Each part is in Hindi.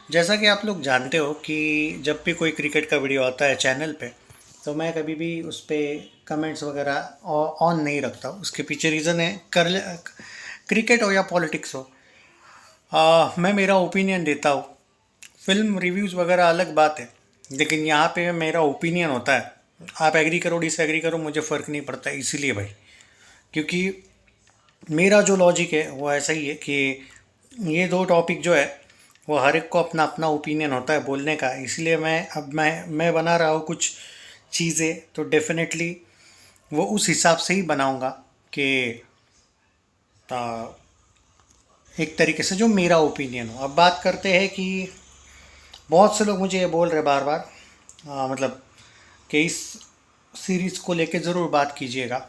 जैसा कि आप लोग जानते हो कि जब भी कोई क्रिकेट का वीडियो आता है चैनल पे, तो मैं कभी भी उस पे कमेंट्स वगैरह ऑन नहीं रखता। उसके पीछे रीज़न है, कर क्रिकेट हो या पॉलिटिक्स हो, मैं मेरा ओपिनियन देता हूँ। फिल्म रिव्यूज़ वगैरह अलग बात है, लेकिन यहाँ पे मेरा ओपिनियन होता है। आप एग्री करो डिसएग्री करो, मुझे फ़र्क नहीं पड़ता, इसीलिए भाई, क्योंकि मेरा जो लॉजिक है वो ऐसा ही है कि ये दो टॉपिक जो है वो हर एक को अपना अपना ओपिनियन होता है बोलने का। इसलिए मैं बना रहा हूँ कुछ चीज़ें, तो डेफिनेटली वो उस हिसाब से ही बनाऊँगा कि एक तरीके से जो मेरा ओपिनियन हो। अब बात करते हैं कि बहुत से लोग मुझे ये बोल रहे बार बार, मतलब कि इस सीरीज़ को लेके ज़रूर बात कीजिएगा।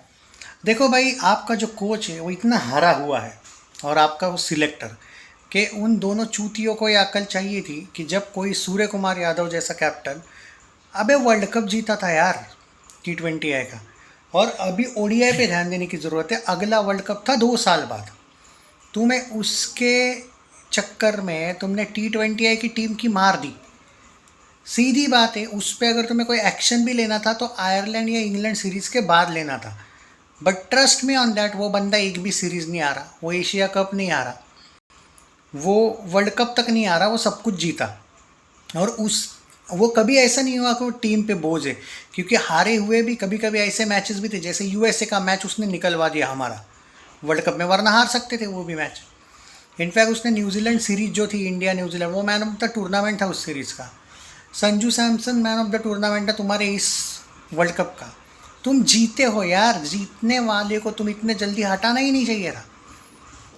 देखो भाई, आपका जो कोच है वो इतना हरा हुआ है, और आपका वो सिलेक्टर, कि उन दोनों चूतियों को ये अकल चाहिए थी कि जब कोई सूर्य कुमार यादव जैसा कैप्टन, अबे वर्ल्ड कप जीता था यार T20I का, और अभी ओडीआई पे ध्यान देने की ज़रूरत है। अगला वर्ल्ड कप था 2 साल बाद। तुम्हें उसके चक्कर में तुमने T20I की टीम की मार दी। सीधी बात है, उस पर अगर तुम्हें कोई एक्शन भी लेना था तो आयरलैंड या इंग्लैंड सीरीज़ के बाद लेना था। But trust me on that, वो बंदा एक भी सीरीज़ नहीं आ रहा, वो एशिया कप नहीं आ रहा, वो वर्ल्ड कप तक नहीं आ रहा, वो सब कुछ जीता। और उस वो कभी ऐसा नहीं हुआ कि वो टीम पे बोझ है, क्योंकि हारे हुए भी कभी कभी ऐसे मैचेस भी थे, जैसे यूएसए का मैच उसने निकलवा दिया हमारा वर्ल्ड कप में, वरना हार सकते थे वो भी मैच। इनफैक्ट उसने न्यूजीलैंड सीरीज जो थी, इंडिया न्यूजीलैंड, वो मैन ऑफ द टूर्नामेंट था उस सीरीज़ का। Sanju Samson man of the tournament है तुम्हारे इस वर्ल्ड कप का। तुम जीते हो यार, जीतने वाले को तुम इतने जल्दी हटाना ही नहीं चाहिए था,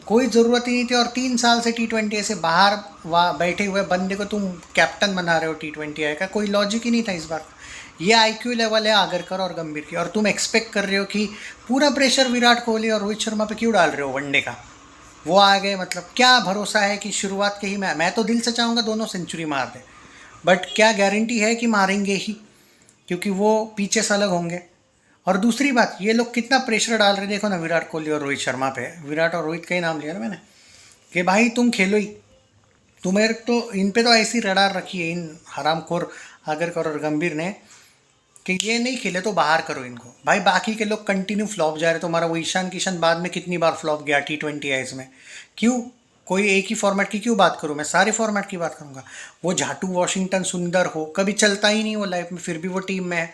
कोई ज़रूरत ही नहीं थी। और 3 साल से T20 से बाहर वहाँ बैठे हुए बंदे को तुम कैप्टन बना रहे हो T20 का, कोई लॉजिक ही नहीं था इस बार। ये आईक्यू लेवल है आगरकर और गंभीर की, और तुम एक्सपेक्ट कर रहे हो कि पूरा प्रेशर विराट कोहली और रोहित शर्मा पे क्यों डाल रहे हो वनडे का। वो आ गए, मतलब क्या भरोसा है कि शुरुआत के ही मैं तो दिल से चाहूँगा दोनों सेंचुरी मार दें, बट क्या गारंटी है कि मारेंगे ही, क्योंकि वो पीछे से अलग होंगे। और दूसरी बात, ये लोग कितना प्रेशर डाल रहे हैं, देखो ना विराट कोहली और रोहित शर्मा पे। विराट और रोहित का ही नाम लिया ना मैंने, कि भाई तुम खेलो ही। तुम्हें तो इन पे तो ऐसी रडार रखी है इन हरामखोर आगरकर और गंभीर ने, कि ये नहीं खेले तो बाहर करो इनको। भाई बाकी के लोग कंटिन्यू फ्लॉप जा रहे, तुम्हारा वो ईशान किशन बाद में कितनी बार फ्लॉप गया T20 में, क्यों? कोई एक ही फॉर्मेट की क्यों बात करूँ, मैं सारे फॉर्मेट की बात करूँगा। वो झाटू वॉशिंगटन सुंदर हो, कभी चलता ही नहीं वो लाइफ में, फिर भी वो टीम में है।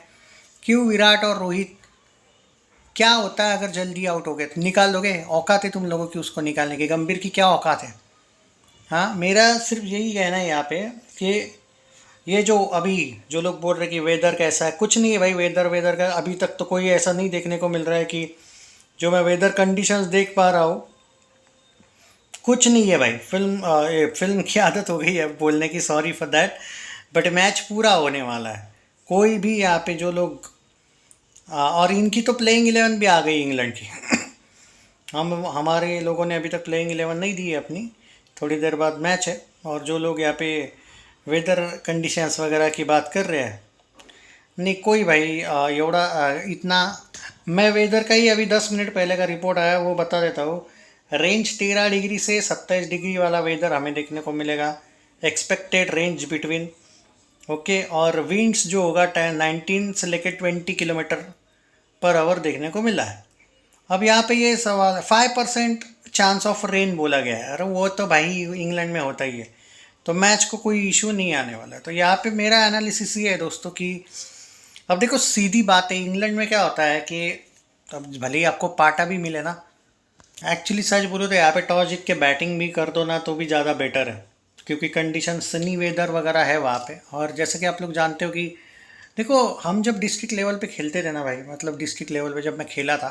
क्यों? विराट और रोहित, क्या होता है अगर जल्दी आउट हो गए तो निकाल दोगे? औकात है तुम लोगों की उसको निकालने की? गंभीर की क्या औकात है? हाँ, मेरा सिर्फ यही कहना है यहाँ पे कि ये जो अभी जो लोग बोल रहे हैं कि वेदर कैसा है, कुछ नहीं है भाई। वेदर वेदर का अभी तक तो कोई ऐसा नहीं देखने को मिल रहा है कि जो मैं वेदर कंडीशंस देख पा रहा हूँ, कुछ नहीं है भाई। फिल्म की आदत हो गई है बोलने की, sorry for that, but match पूरा होने वाला है। कोई भी यहाँ पे जो लोग और इनकी तो प्लेइंग 11 भी आ गई इंग्लैंड की। हम हमारे लोगों ने अभी तक प्लेइंग 11 नहीं दी है अपनी, थोड़ी देर बाद मैच है। और जो लोग यहाँ पे वेदर कंडीशंस वगैरह की बात कर रहे हैं, नहीं कोई भाई एवढा इतना, मैं वेदर का ही अभी 10 मिनट पहले का रिपोर्ट आया वो बता देता हूँ। रेंज 13 डिग्री से 27 डिग्री वाला वेदर हमें देखने को मिलेगा। एक्सपेक्टेड रेंज बिटवीन, ओके, और विंड्स जो होगा 19 से लेकर 20 किलोमीटर पर आवर देखने को मिला है। अब यहाँ पे ये सवाल है, 5% चांस ऑफ रेन बोला गया है। अरे वो तो भाई इंग्लैंड में होता ही है, तो मैच को कोई इशू नहीं आने वाला है। तो यहाँ पे मेरा एनालिसिस ये है दोस्तों कि अब देखो सीधी बात है, इंग्लैंड में क्या होता है कि अब भले ही आपको पाटा भी मिले ना, एक्चुअली सच बोलो तो यहाँ पे टॉस जीत के बैटिंग भी कर दो ना तो भी ज़्यादा बेटर है, क्योंकि कंडीशन सनी वेदर वगैरह है वहाँ पे। और जैसे कि आप लोग जानते हो कि देखो, हम जब डिस्ट्रिक्ट लेवल पे खेलते थे ना भाई, मतलब डिस्ट्रिक्ट लेवल पे जब मैं खेला था,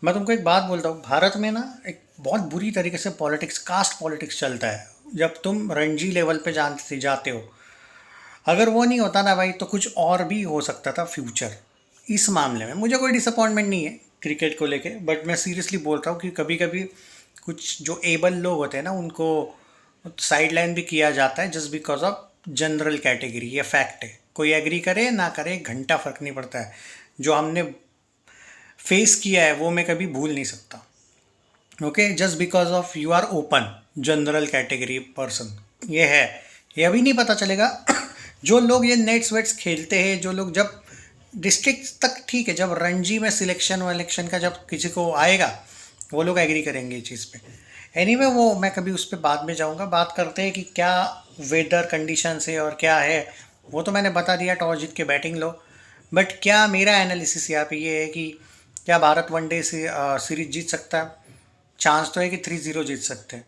मैं तुमको एक बात बोलता हूँ, भारत में ना एक बहुत बुरी तरीके से पॉलिटिक्स, कास्ट पॉलिटिक्स चलता है। जब तुम रणजी लेवल पे जानते जाते हो, अगर वो नहीं होता ना भाई तो कुछ और भी हो सकता था फ्यूचर। इस मामले में मुझे कोई डिसअपॉइंटमेंट नहीं है क्रिकेट को लेके, बट मैं सीरियसली बोल रहा हूँ कि कभी कभी कुछ जो एबल लोग होते हैं ना उनको साइड लाइन भी किया जाता है just because of general category. ये फैक्ट है, कोई एग्री करे ना करे घंटा फर्क नहीं पड़ता है। जो हमने फेस किया है वो मैं कभी भूल नहीं सकता। Okay, just because of you are open general category person, ये है, ये अभी नहीं पता चलेगा। जो लोग ये नेट्स वेट्स खेलते हैं, जो लोग जब डिस्ट्रिक्ट तक ठीक है, जब रणजी में सिलेक्शन वलेक्शन का जब किसी को आएगा, वो लोग एग्री करेंगे इस चीज़ पे। एनीवे वो मैं कभी उस पर बाद में जाऊंगा। बात करते हैं कि क्या वेदर कंडीशन है और क्या है। वो तो मैंने बता दिया, टॉस जीत के बैटिंग लो। बट क्या मेरा एनालिसिस यहाँ पे ये है कि क्या भारत वनडे से सीरीज जीत सकता है? चांस तो है कि 3-0 जीत सकते हैं।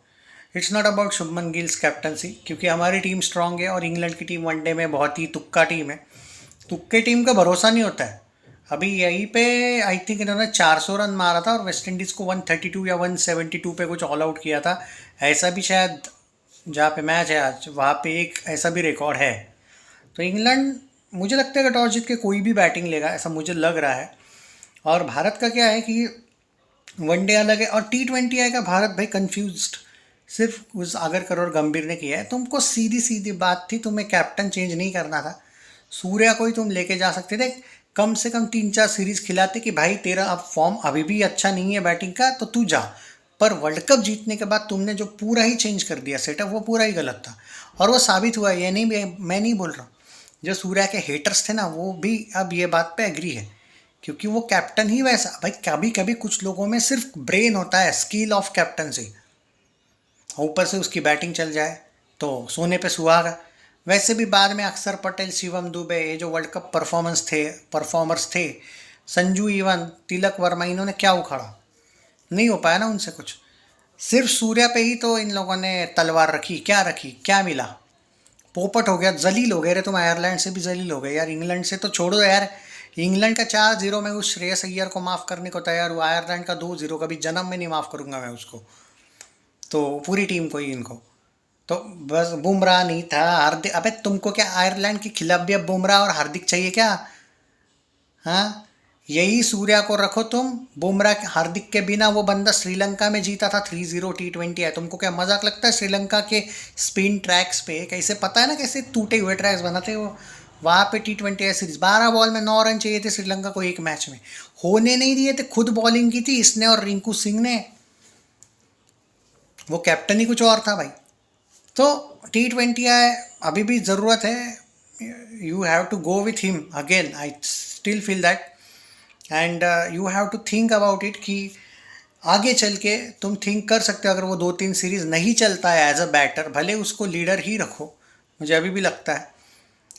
It's not about Shubman gills captaincy, क्योंकि हमारी टीम स्ट्रांग है और इंग्लैंड की टीम वनडे में बहुत ही तुक्का टीम है। तुक्के टीम का भरोसा नहीं होता है। अभी यहीं पे आई थिंक इन्होंने 400 रन मारा था और वेस्ट इंडीज़ को 132 या 172 पे कुछ ऑल आउट किया था। ऐसा भी शायद जहाँ पे मैच है आज, वहाँ पे एक ऐसा भी रिकॉर्ड है। तो इंग्लैंड, मुझे लगता है कि टॉस जीत के कोई भी बैटिंग लेगा, ऐसा मुझे लग रहा है। और भारत का क्या है कि वनडे अलग है और T20 आएगा। भारत भाई कंफ्यूज्ड सिर्फ उस आगरकर और गंभीर ने किया है। तुमको सीधी सीधी बात थी, तुम्हें कैप्टन चेंज नहीं करना था। सूर्या को ही तुम लेके जा सकते थे, कम से कम 3-4 सीरीज खिलाते कि भाई तेरा अब फॉर्म अभी भी अच्छा नहीं है बैटिंग का, तो तू जा। पर वर्ल्ड कप जीतने के बाद तुमने जो पूरा ही चेंज कर दिया सेटअप, वो पूरा ही गलत था। और वो साबित हुआ। ये नहीं, मैं नहीं बोल रहा हूँ, जो सूर्या के हेटर्स थे ना, वो भी अब ये बात पे एग्री है, क्योंकि वो कैप्टन ही वैसा। भाई कभी कभी कुछ लोगों में सिर्फ ब्रेन होता है, स्किल ऑफ कैप्टनसी, ऊपर से उसकी बैटिंग चल जाए तो सोने पे सुहागा। वैसे भी बाद में अक्षर पटेल, शिवम दुबे, ये जो वर्ल्ड कप परफॉर्मर्स थे, संजू इवन, तिलक वर्मा, इन्होंने क्या उखाड़ा? नहीं हो पाया ना उनसे कुछ। सिर्फ सूर्या पे ही तो इन लोगों ने तलवार रखी। क्या रखी? क्या मिला? पोपट हो गया, जलील हो गए। रे तुम आयरलैंड से भी जलील हो गए यार, इंग्लैंड से तो छोड़ो यार। इंग्लैंड का 4-0 में उस श्रेयस अय्यर को माफ़ करने को तैयार हुआ। आयरलैंड का 2-0 कभी जन्म में नहीं माफ़ करूंगा मैं उसको। तो पूरी टीम को ही, इनको तो बस बुमराह नहीं था, हार्दिक। अबे तुमको क्या आयरलैंड के खिलाफ भी अब बुमराह और हार्दिक चाहिए क्या? हाँ, यही सूर्या को रखो तुम। बुमराह हार्दिक के बिना वो बंदा श्रीलंका में जीता था 3-0 T20 है। तुमको क्या मजाक लगता है? श्रीलंका के स्पिन ट्रैक्स पे कैसे, पता है ना कैसे टूटे हुए ट्रैक्स बनाते वो। वहाँ पे T20 है सीरीज, 12 बॉल में 9 रन चाहिए थे श्रीलंका को एक मैच में, होने नहीं दिए थे। खुद बॉलिंग की थी इसने और रिंकू सिंह ने। वो कैप्टन ही कुछ और था भाई। तो T20 है, अभी भी ज़रूरत है। You have to go with him again, I still feel that. And you have to think about it कि आगे चल के तुम थिंक कर सकते हो, अगर वो 2-3 सीरीज़ नहीं चलता है एज अ बैटर, भले उसको लीडर ही रखो, मुझे अभी भी लगता है।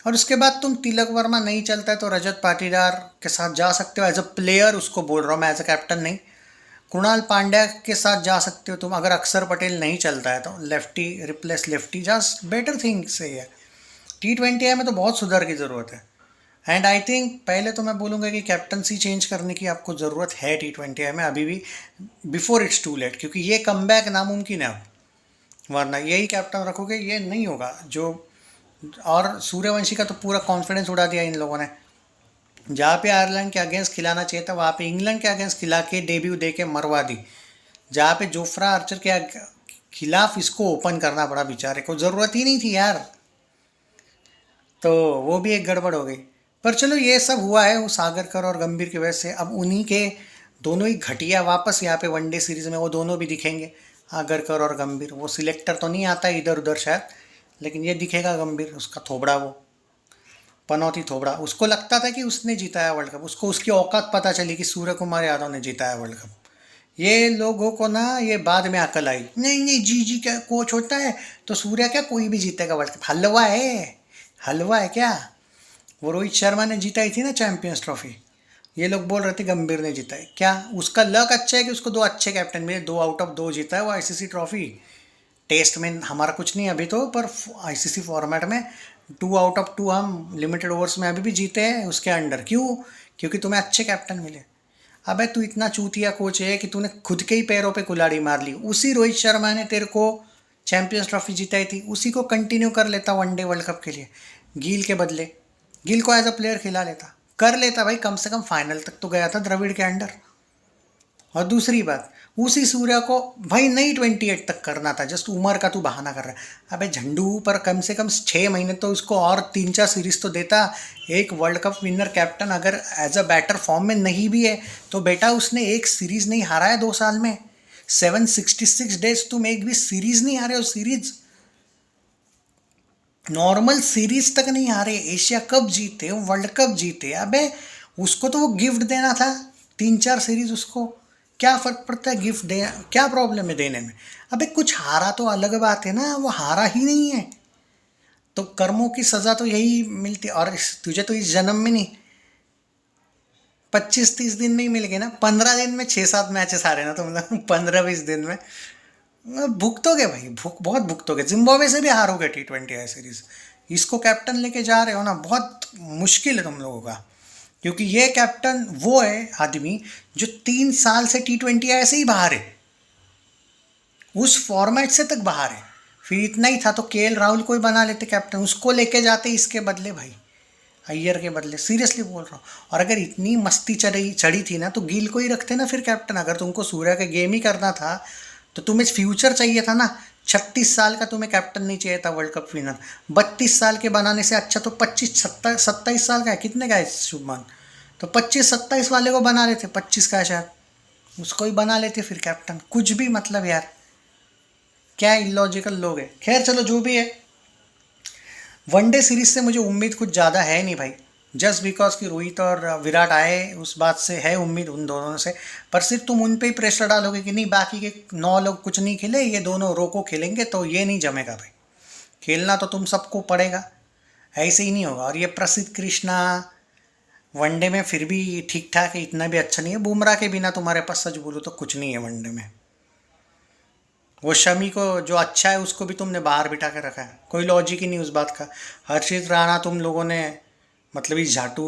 और उसके बाद तुम तिलक वर्मा नहीं चलता है तो रजत पाटीदार के साथ जा सकते हो एज अ प्लेयर, उसको बोल रहा हूँ मैं, एज अ कैप्टन नहीं। कृणाल पांड्या के साथ जा सकते हो तुम, अगर अक्षर पटेल नहीं चलता है तो lefty replace lefty, just better thing से है। T20 में तो बहुत सुधार की ज़रूरत है। एंड आई थिंक पहले तो मैं बोलूँगा कि कैप्टनसी चेंज करने की आपको ज़रूरत है T20 में अभी भी, बिफोर इट्स टू लेट, क्योंकि ये कमबैक नामुमकिन है अब। वरना यही कैप्टन रखोगे ये नहीं होगा जो। और सूर्यवंशी का तो पूरा कॉन्फिडेंस उड़ा दिया इन लोगों ने। जहाँ पे आयरलैंड के अगेंस्ट खिलाना चाहिए था, वहाँ पे इंग्लैंड के अगेंस्ट खिला के डेब्यू दे के मरवा दी। जहाँ पे जोफ्रा आर्चर के खिलाफ इसको ओपन करना पड़ा, बेचारे को ज़रूरत ही नहीं थी यार। तो वो भी एक गड़बड़ हो गई। पर चलो, ये सब हुआ है वो सागरकर और गंभीर की वजह से। अब उन्हीं के दोनों ही घटिया वापस यहाँ पे वनडे सीरीज़ में वो दोनों भी दिखेंगे, आगरकर और गंभीर। वो सिलेक्टर तो नहीं आता इधर उधर शायद, लेकिन ये दिखेगा गंभीर, उसका थोबड़ा, वो पनौती थोबड़ा। उसको लगता था कि उसने जीता है वर्ल्ड कप, उसको उसकी औकात पता चली कि सूर्य कुमार यादव ने जीता है वर्ल्ड कप। ये लोगों को ना ये बाद में अकल आई, नहीं नहीं जी जी क्या कोच होता है तो सूर्या क्या कोई भी जीतेगा वर्ल्ड कप? हलवा है, हलवा है क्या? वो रोहित शर्मा ने जीताई थी ना चैंपियंस ट्रॉफी, ये लोग बोल रहे थे गंभीर ने जीता है। क्या उसका लक अच्छा है कि उसको 2 अच्छे कैप्टन मिले, 2 आउट ऑफ 2 जीता है वो आईसीसी ट्रॉफी। टेस्ट में हमारा कुछ नहीं अभी तो, पर आईसीसी फॉर्मेट में 2 आउट ऑफ 2 हम लिमिटेड ओवर्स में अभी भी जीते हैं उसके अंडर। क्यों? क्योंकि तुम्हें अच्छे कैप्टन मिले। अबे तू इतना चूतिया कोच है कि तूने खुद के ही पैरों पे कुल्हाड़ी मार ली। उसी रोहित शर्मा ने तेरे को चैंपियंस ट्रॉफी जिताई थी, उसी को कंटिन्यू कर लेता वनडे वर्ल्ड कप के लिए, गील के बदले। गिल को एज अ प्लेयर खिला लेता, कर लेता भाई, कम से कम फाइनल तक तो गया था द्रविड़ के अंडर। और दूसरी बात, उसी सूर्या को भाई नहीं 28 तक करना था, जस्ट उम्र का तू बहाना कर रहा है। अबे झंडू पर कम से कम 6 महीने तो उसको और 3-4 सीरीज तो देता। एक वर्ल्ड कप विनर कैप्टन अगर एज अ बैटर फॉर्म में नहीं भी है तो बेटा उसने एक सीरीज नहीं हारा है 2 साल में। 766 डेज तुम एक भी सीरीज नहीं हारे हो, सीरीज। नॉर्मल सीरीज तक नहीं हारे, एशिया कप जीते, वर्ल्ड कप जीते। अबे उसको तो वो गिफ्ट देना था, 3-4 सीरीज उसको, क्या फर्क पड़ता है गिफ्ट दे, क्या प्रॉब्लम है देने में। अबे कुछ हारा तो अलग बात है ना, वो हारा ही नहीं है तो कर्मों की सजा तो यही मिलती है। और तुझे तो इस जन्म में नहीं, 25-30 दिन में ही मिल गए ना, 15 दिन में 6-7 मैचेस हारे ना तुम लोग 15-20 दिन में। भुगतोगे भाई, बहुत भुगतोगे। जिम्बाब्वे से भी हारोगे T20 आई सीरीज। इसको कैप्टन लेके जा रहे हो ना, बहुत मुश्किल है तुम लोगों का, क्योंकि ये कैप्टन वो है आदमी जो 3 साल से T20 ऐसे ही बाहर है, उस फॉर्मेट से तक बाहर है। फिर इतना ही था तो KL राहुल को ही बना लेते कैप्टन, उसको लेके जाते इसके बदले भाई, अय्यर के बदले, सीरियसली बोल रहा हूँ। और अगर इतनी मस्ती चढ़ी चढ़ी थी ना तो गिल को ही रखते ना फिर कैप्टन। अगर तुमको सूर्या के गेम ही करना था तो तुम्हें फ्यूचर चाहिए था ना। 36 साल का तुम्हें कैप्टन नहीं चाहिए था वर्ल्ड कप विनर। 32 साल के बनाने से अच्छा तो 25-27 साल का है, कितने का है शुभमान, तो 25-27 वाले को बना लेते, 25 का है शायद, उसको ही बना लेते फिर कैप्टन। कुछ भी मतलब यार, क्या इलॉजिकल लोग हैं। खैर चलो जो भी है, वनडे सीरीज से मुझे उम्मीद कुछ ज़्यादा है नहीं भाई, जस्ट बिकॉज कि रोहित और विराट आए उस बात से है उम्मीद उन दोनों से। पर सिर्फ तुम उन पे ही प्रेशर डालोगे कि नहीं बाकी के 9 लोग कुछ नहीं खेले, ये दोनों रोको खेलेंगे, तो ये नहीं जमेगा भाई। खेलना तो तुम सबको पड़ेगा, ऐसे ही नहीं होगा। और ये प्रसिद्ध कृष्णा वनडे में फिर भी ठीक ठाक है, इतना भी अच्छा नहीं है। बुमराह के बिना तुम्हारे पास सच बोलूँ तो कुछ नहीं है वनडे में। वो शमी को जो अच्छा है उसको भी तुमने बाहर बिठा के रखा है, कोई लॉजिक ही नहीं उस बात का। हर्षित राणा तुम लोगों ने, मतलब इस झाटू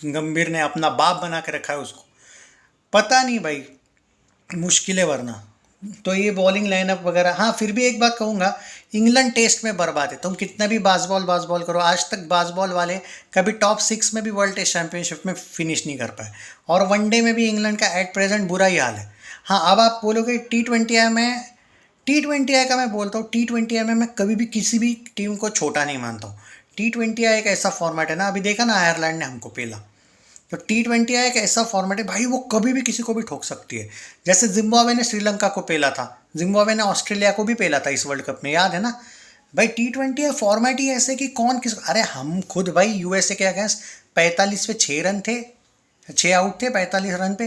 गंभीर ने अपना बाप बना के रखा है उसको, पता नहीं भाई, मुश्किल है वरना। तो ये बॉलिंग लाइनअप वगैरह, हाँ फिर भी एक बात कहूँगा, इंग्लैंड टेस्ट में बर्बाद है। तुम कितना भी बाजबॉल करो, आज तक बाजबॉल वाले कभी टॉप 6 में भी वर्ल्ड टेस्ट चैंपियनशिप में फिनिश नहीं कर पाए। और वनडे में भी इंग्लैंड का एट प्रेजेंट बुरा ही हाल है। हाँ अब आप बोलोगे T20 में, T20 का मैं बोलता हूँ, T20 में मैं कभी भी किसी भी टीम को छोटा नहीं मानता हूँ। T20 एक ऐसा फॉर्मेट है ना, अभी देखा ना आयरलैंड ने हमको पेला, तो T20 एक ऐसा फॉर्मेट है भाई, वो कभी भी किसी को भी ठोक सकती है। जैसे जिम्बाब्वे ने श्रीलंका को पेला था, जिम्बाब्वे ने ऑस्ट्रेलिया को भी पेला था इस वर्ल्ड कप में, याद है ना भाई। T20 फॉर्मेट ही ऐसे कि कौन किस, अरे हम खुद भाई यूएसए के अगेंस्ट 45 पे 6 रन थे, 6 आउट थे 45 रन पे,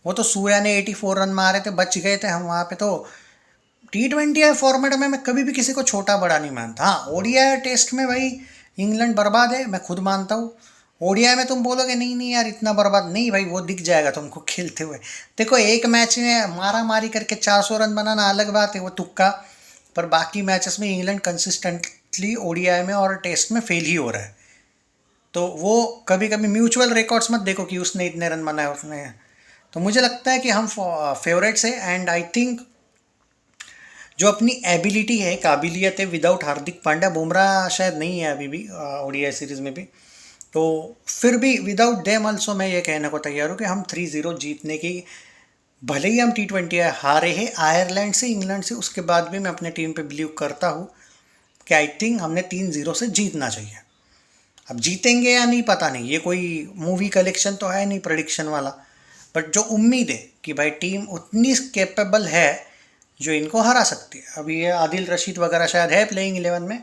वो तो सूर्या ने 84 रन मारे थे, बच गए थे हम वहाँ पे। तो T20 फॉर्मेट में मैं कभी भी किसी को छोटा बड़ा नहीं मानता। हाँ ODI टेस्ट में भाई इंग्लैंड बर्बाद है, मैं खुद मानता हूँ। ODI में तुम बोलोगे नहीं नहीं यार इतना बर्बाद नहीं, भाई वो दिख जाएगा तुमको खेलते हुए। देखो एक मैच में मारा मारी करके 400 रन बनाना अलग बात है, वो तुक्का। पर बाकी मैचेस में इंग्लैंड कंसिस्टेंटली ODI में और टेस्ट में फेल ही हो रहा है। तो वो कभी कभी म्यूचुअल रिकॉर्ड्स मत देखो कि उसने इतने रन बनाए उसने। तो मुझे लगता है कि हम फेवरेट्स है। एंड आई थिंक जो अपनी एबिलिटी है, काबिलियत है, विदाउट हार्दिक पांड्या, बुमराह शायद नहीं है अभी भी ODI सीरीज़ में भी, तो फिर भी विदाउट देम ऑल्सो मैं ये कहने को तैयार हूँ कि हम 3-0 जीतने की, भले ही हम T20 हारे हैं आयरलैंड से, इंग्लैंड से, उसके बाद भी मैं अपने टीम पे बिलीव करता हूँ कि आई थिंक हमने 3-0 से जीतना चाहिए। अब जीतेंगे या नहीं पता नहीं, ये कोई मूवी कलेक्शन तो है नहीं प्रेडिक्शन वाला, बट जो उम्मीद है कि भाई टीम उतनी कैपेबल है जो इनको हरा सकती है। अभी ये आदिल रशीद वगैरह शायद है प्लेइंग 11 में,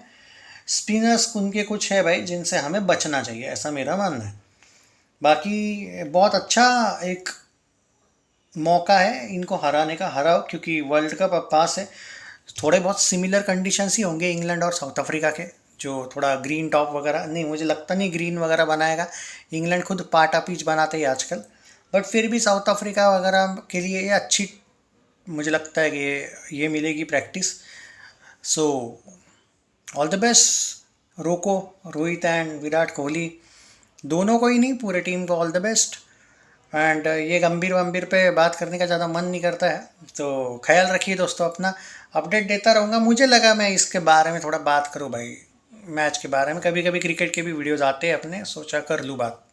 स्पिनर्स उनके कुछ है भाई जिनसे हमें बचना चाहिए, ऐसा मेरा मानना है। बाकी बहुत अच्छा एक मौका है इनको हराने का, हराओ, क्योंकि वर्ल्ड कप अब पास है। थोड़े बहुत सिमिलर कंडीशंस ही होंगे इंग्लैंड और साउथ अफ्रीका के, जो थोड़ा ग्रीन टॉप वगैरह, नहीं मुझे लगता नहीं ग्रीन वगैरह बनाएगा, इंग्लैंड खुद पाटा पिच बनाते ही आजकल। बट फिर भी साउथ अफ्रीका वगैरह के लिए ये अच्छी, मुझे लगता है कि ये मिलेगी practice. So all the best रोको, रोहित एंड विराट कोहली दोनों को ही नहीं, पूरे टीम को ऑल द बेस्ट। एंड ये गंभीर वंभीर पे बात करने का ज़्यादा मन नहीं करता है, तो ख्याल रखिए दोस्तों अपना, अपडेट देता रहूँगा। मुझे लगा मैं इसके बारे में थोड़ा बात करूँ भाई, मैच के बारे में, कभी कभी क्रिकेट के भी वीडियोज़ आते हैं अपने, सोचा कर लूँ बात।